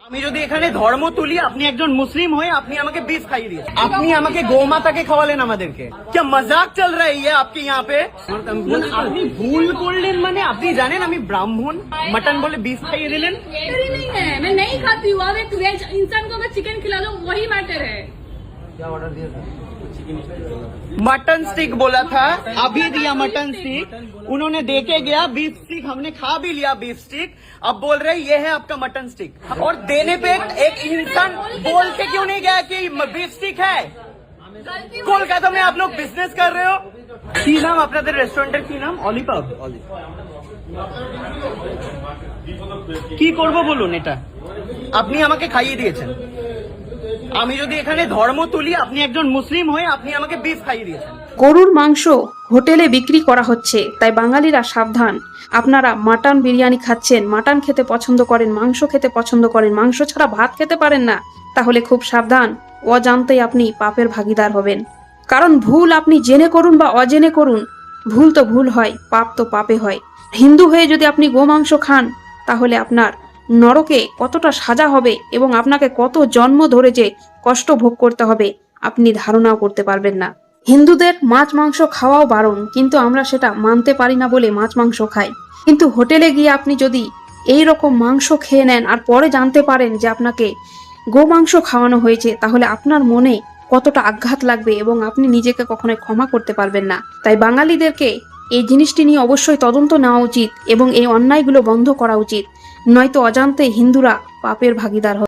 আমি যদি এখানে ধর্ম তুলি, আপনি একজন মুসলিম হয়ে আপনি আমাকে বিষ খাইয়ে দিয়েছেন, আপনি আমাকে গোমাতাকে খাওয়ালেন আমাদেরকে। কে মজাক চল রা है आपके यहाँ पे? আপনি ভুল করলেন মানে আপনি জানেন আমি ব্রাহ্মণ, মটন বলে বিষ খাইয়ে দিলেন। मैटर ही नहीं है, मैं नहीं खाती हूँ। अब एक वेज इंसान को अगर चिकन खिला दो वही मैटर है। क्या ऑर्डर दिया था? मटन स्टिक बोला था, अभी दिया मटन स्टिक। उन्होंने देके गया बीफ स्टिक, हमने खा भी लिया बीफ स्टिक। अब बोल रहे ये है आपका मटन स्टिक, और देने पे एक इंसान बोल के क्यों नहीं गया कि बीफ स्टिक है? कोलकाता में आप लोग बिजनेस कर रहे हो। की नाम আপনাদের রেস্টুরেন্টের কি নাম? অলিপাব। কি করব বলুন, এটা আপনি আমাকে খাইয়ে দিয়েছেন। আমি যদি এখানে ধর্ম তুলি, আপনি একজন মুসলিম হয়ে আপনি আমাকে বিফ খাইয়ে দিয়েছেন। গরুর মাংস হোটেলে বিক্রি করা হচ্ছে, তাই বাঙালিরা সাবধান। আপনারা মাটন বিরিয়ানি খাচ্ছেন, মাটন খেতে পছন্দ করেন, মাংস খেতে পছন্দ করেন, মাংস ছাড়া ভাত খেতে পারেন না, তাহলে খুব সাবধান। অজান্তেই আপনি পাপের ভাগীদার হবেন। কারণ ভুল আপনি জেনে করুন বা অজেনে করুন, ভুল তো ভুল হয়, পাপ তো পাপে হয়। হিন্দু হয়ে যদি আপনি গোমাংস খান, তাহলে আপনার নরকে কতটা সাজা হবে এবং আপনাকে কত জন্ম ধরে যে কষ্ট ভোগ করতে হবে আপনি ধারণাও করতে পারবেন না। হিন্দুদের মাছ মাংস খাওয়াও বারণ, কিন্তু আমরা সেটা মানতে পারি না বলে মাছ মাংস খাই। কিন্তু হোটেলে গিয়ে আপনি যদি এই রকম মাংস খেয়ে নেন আর পরে জানতে পারেন যে আপনাকে গোমাংস খাওয়ানো হয়েছে, তাহলে আপনার মনে কতটা আঘাত লাগবে এবং আপনি নিজেকে কখনোই ক্ষমা করতে পারবেন না। তাই বাঙালিদেরকে এই জিনিসটি নিয়ে অবশ্যই তদন্ত নেওয়া উচিত এবং এই অন্যায়গুলো বন্ধ করা উচিত, নয়তো অজান্তে হিন্দুরা পাপের ভাগীদার হবে।